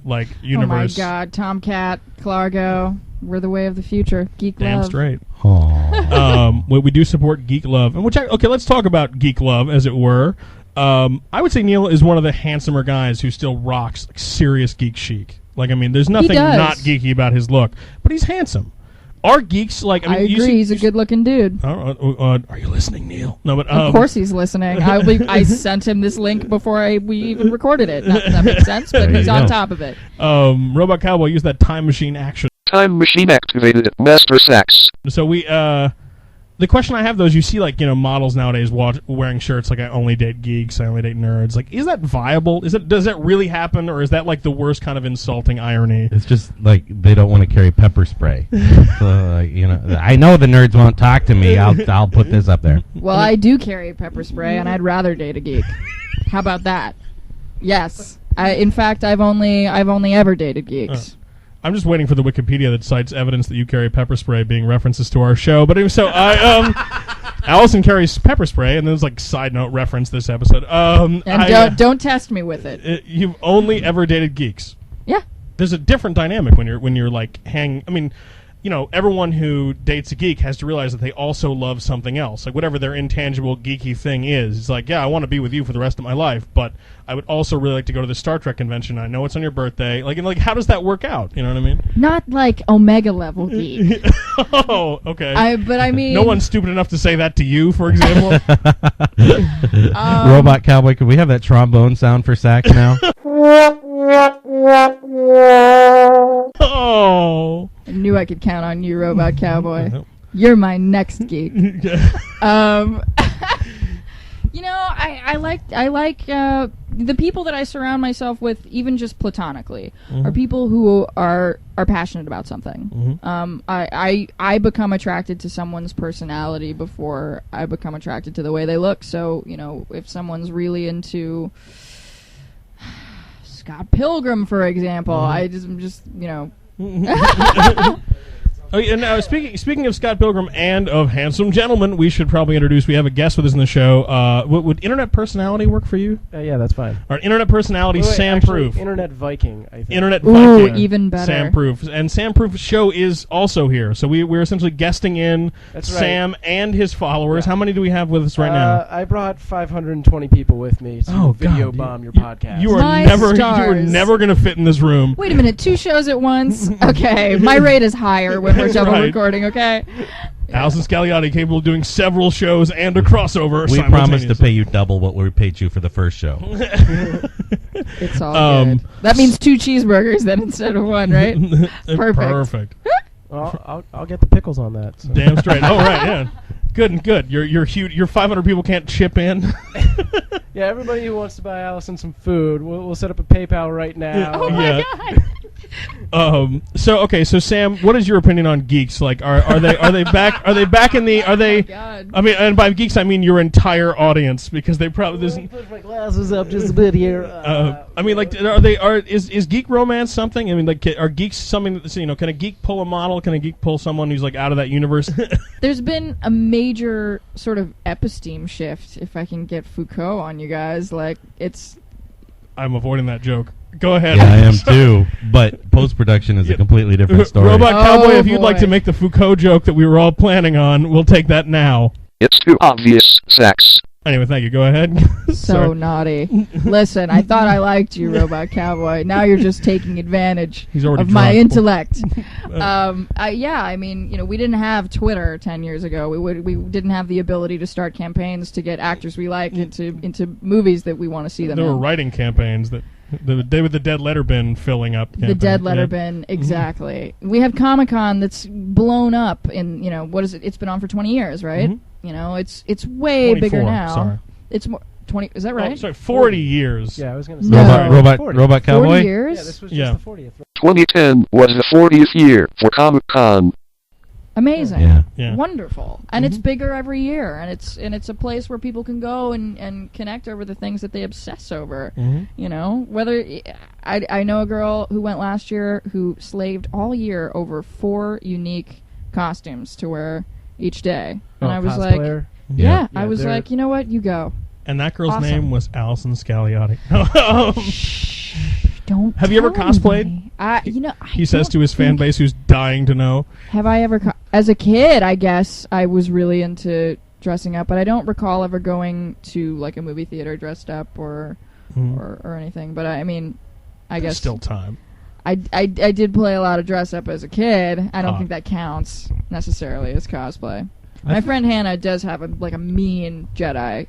like universe. Oh my God, Tomcat, Clargo, we're the way of the future. Geek Damn love. straight. We do support geek love, and okay, let's talk about geek love, as it were. I would say Neil is one of the handsomer guys who still rocks like, serious geek chic. Like, I mean, there's nothing not geeky about his look, but he's handsome. Are geeks like? I agree. He's a good-looking dude. Are you listening, Neil? No, but of course he's listening. I sent him this link before we even recorded it. Not that that makes sense, but he's on top of it. Robot Cowboy used that time machine action. Time machine activated. Master sex. So the question I have though is, you see like models nowadays wearing shirts like I only date geeks, I only date nerds. Like, is that viable? Does that really happen, or is that like the worst kind of insulting irony? It's just like they don't want to carry pepper spray. So, I know the nerds won't talk to me. I'll put this up there. Well, I do carry pepper spray, and I'd rather date a geek. How about that? Yes. In fact, I've only ever dated geeks. I'm just waiting for the Wikipedia that cites evidence that you carry pepper spray being references to our show. But anyway, so Allison carries pepper spray, and there's like side note reference this episode. Don't test me with it. You've only ever dated geeks. Yeah. There's a different dynamic when you're like everyone who dates a geek has to realize that they also love something else, like whatever their intangible geeky thing is. It's like, yeah, I want to be with you for the rest of my life, but I would also really like to go to the Star Trek convention. I know it's on your birthday. Like, how does that work out? You know what I mean? Not like Omega level geek. Oh, okay. But I mean, no one's stupid enough to say that to you, for example. Robot Cowboy, could we have that trombone sound for sax now? Oh. I knew I could count on you, Robot Cowboy. You're my next geek. I like the people that I surround myself with, even just platonically, are people who are passionate about something. I become attracted to someone's personality before I become attracted to the way they look. So, if someone's really into Scott Pilgrim, for example, I'm just Oh, and now speaking of Scott Pilgrim and of handsome gentlemen, we should probably introduce. We have a guest with us in the show. Would internet personality work for you? Yeah, that's fine. Our internet personality, Sam Proof. Internet Viking, I think. Internet Viking. Even better. Sam Proof. And Sam Proof's show is also here. So we're essentially guesting in Sam and his followers. Yeah. How many do we have with us right now? I brought 520 people with me to video bomb your podcast. You are never going to fit in this room. Wait a minute, 2 shows at once? Okay, my rate is higher when we're double recording, okay? Yeah. Allison Scagliotti, capable of doing several shows and a crossover. We promised to pay you double what we paid you for the first show. It's all good. That means 2 cheeseburgers then instead of 1, right? Perfect. Well, I'll get the pickles on that. So. Damn straight. Oh, right, yeah. Good. You're huge. Your 500 people can't chip in. Yeah, everybody who wants to buy Allison some food, we'll set up a PayPal right now. Oh my God. So Sam, what is your opinion on geeks? Like, are they back in the? Are they? God. I mean, and by geeks I mean your entire audience, because they probably. Let me push my glasses up just a bit here. I mean, like, is geek romance something? I mean, like, are geeks something that, can a geek pull a model? Can a geek pull someone who's like out of that universe? There's been a major sort of episteme shift, if I can get Foucault on you guys. Like, I'm avoiding that joke. Go ahead. Yeah, I am too. But post-production is a completely different story. Robot Cowboy, if you'd like to make the Foucault joke that we were all planning on, we'll take that now. It's too obvious, sex. Anyway, thank you. Go ahead. So naughty. Listen, I thought I liked you, Robot Cowboy. Now you're just taking advantage of my intellect. I mean, we didn't have Twitter 10 years ago. We didn't have the ability to start campaigns to get actors we like into movies that we want to see them in. There were writing campaigns that... The day with the dead letter bin filling up. The dead letter bin, exactly. We have Comic-Con that's blown up in, what is it? It's been on for 20 years, right? It's way bigger now. Sorry. It's more 20. Is that right? Oh, sorry, 40 years. Yeah, I was going to say. No. Robot Cowboy? 40 years? Yeah, this was just the 40th. 2010 was the 40th year for Comic-Con. Amazing. Yeah. Wonderful. And it's bigger every year, and it's a place where people can go and connect over the things that they obsess over. Whether I know a girl who went last year who slaved all year over 4 unique costumes to wear each day. And I was cosplayer? like, I was like, you know what? You go. And that girl's Awesome. name was Allison Scagliotti. Don't. Have you ever tell cosplayed? anybody. He says to his fan base who's dying to know. Have I ever? As a kid, I guess I was really into dressing up, but I don't recall ever going to like a movie theater dressed up or anything. But I mean, I guess still time. I did play a lot of dress up as a kid. I don't think that counts necessarily as cosplay. My friend Hannah does have a mean Jedi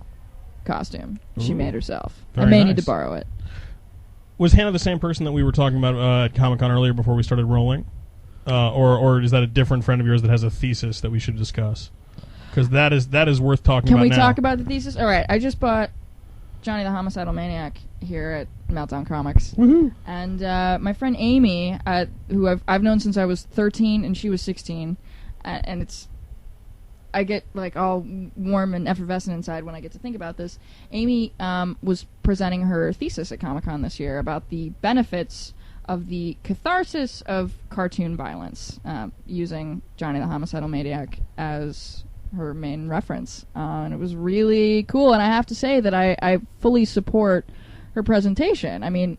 costume. She made herself. I may need to borrow it. Was Hannah the same person that we were talking about at Comic-Con earlier before we started rolling? Or is that a different friend of yours that has a thesis that we should discuss? Because that is worth talking about now. Can we talk about the thesis? All right, I just bought Johnny the Homicidal Maniac here at Meltdown Comics. Woohoo! And my friend Amy, who I've known since I was 13 and she was 16, and I get like all warm and effervescent inside when I get to think about this. Amy was presenting her thesis at Comic-Con this year about the benefits of the catharsis of cartoon violence, using Johnny the Homicidal Maniac as her main reference. And it was really cool, and I have to say that I fully support her presentation. I mean,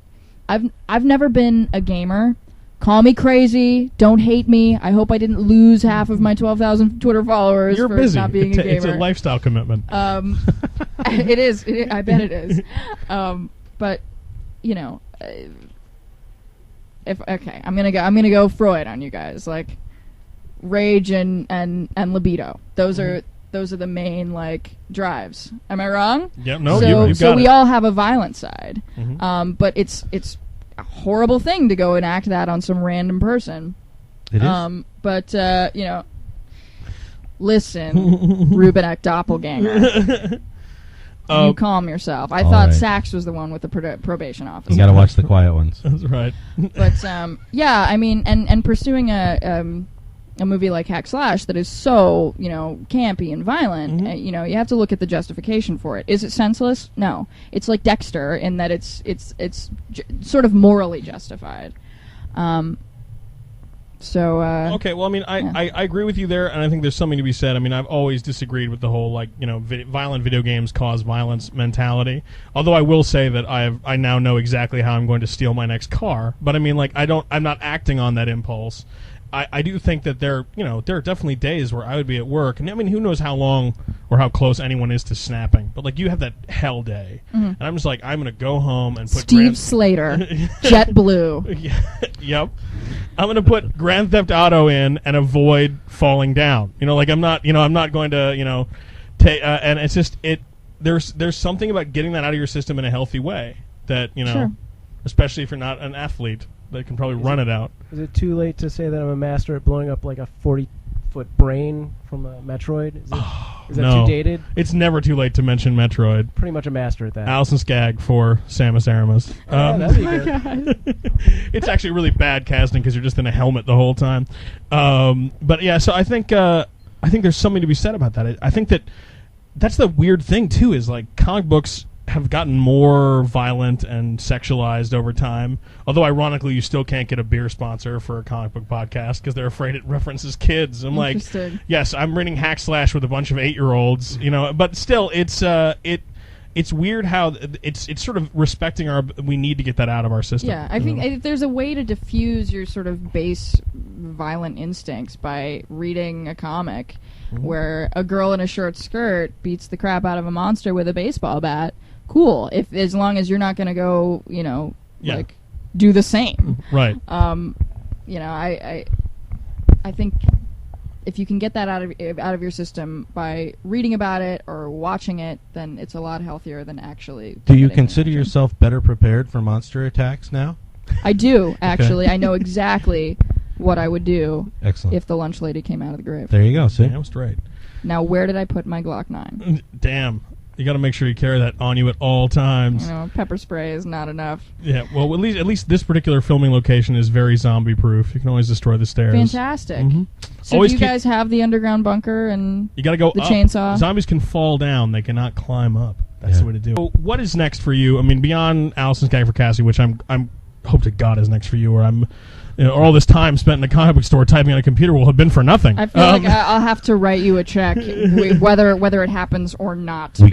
I've never been a gamer. Call me crazy. Don't hate me. I hope I didn't lose half of my 12,000 Twitter followers You're for busy. not being a gamer. It's a lifestyle commitment. It is. I bet it is. But you know, I'm gonna go Freud on you guys. Like rage and libido. Those are the main like drives. Am I wrong? Yep. No. So, you've got we it. all have a violent side. Mm-hmm. But it's a horrible thing to go and act that on some random person. It is. But you know, listen, Rubenek doppelganger. You calm yourself. I thought right. Sachs was the one with the probation officer. You got to watch the quiet ones. That's right. But yeah, I mean, and pursuing a movie like Hack Slash that is so, you know, campy and violent, you know, you have to look at the justification for it. Is it senseless? No. It's like Dexter in that it's sort of morally justified. Okay, well, I mean, I agree with you there, and I think there's something to be said. I mean, I've always disagreed with the whole, like, you know, violent video games cause violence mentality. Although I will say that I now know exactly how I'm going to steal my next car. But I mean, like, I'm not acting on that impulse. I do think that there are definitely days where I would be at work, and I mean, who knows how long or how close anyone is to snapping, but like you have that hell day, and I'm just like, I'm gonna go home and put Steve Slater, JetBlue. Yep, I'm gonna put Grand Theft Auto in and avoid falling down. You know, like I'm not going to take, and it's just there's something about getting that out of your system in a healthy way that Sure. especially if you're not an athlete. They can probably run it out. Is it too late to say that I'm a master at blowing up like a 40-foot brain from a Metroid? Is that no. too dated? It's never too late to mention Metroid. Pretty much a master at that. Allison Skag for Samus Aramis. That'd be good. It's actually really bad casting because you're just in a helmet the whole time. But yeah, so I think there's something to be said about that. I think that's the weird thing too. Is like comic books have gotten more violent and sexualized over time. Although, ironically, you still can't get a beer sponsor for a comic book podcast because they're afraid it references kids. I'm like, yes, I'm reading Hack Slash with a bunch of 8-year-olds, but still, it's weird how it's sort of respecting we need to get that out of our system. Yeah, I think there's a way to diffuse your sort of base violent instincts by reading a comic where a girl in a short skirt beats the crap out of a monster with a baseball bat. Cool, as long as you're not going to go, like do the same. Right. I think if you can get that out of your system by reading about it or watching it, then it's a lot healthier than actually. Do you consider yourself better prepared for monster attacks now? I do, actually. Okay. I know exactly what I would do. Excellent. If the lunch lady came out of the grave. There you go. See, that was straight. Now, where did I put my Glock 9? Damn. You got to make sure you carry that on you at all times. Pepper spray is not enough. Yeah, well, at least this particular filming location is very zombie-proof. You can always destroy the stairs. Fantastic. Mm-hmm. So always do you guys have the underground bunker and you got to go the up. Chainsaw? Zombies can fall down. They cannot climb up. That's the way to do it. So what is next for you? I mean, beyond Allison's Gag for Cassie, which I'm hope to God is next for you, or or all this time spent in a comic book store typing on a computer will have been for nothing. I feel like I'll have to write you a check, whether it happens or not.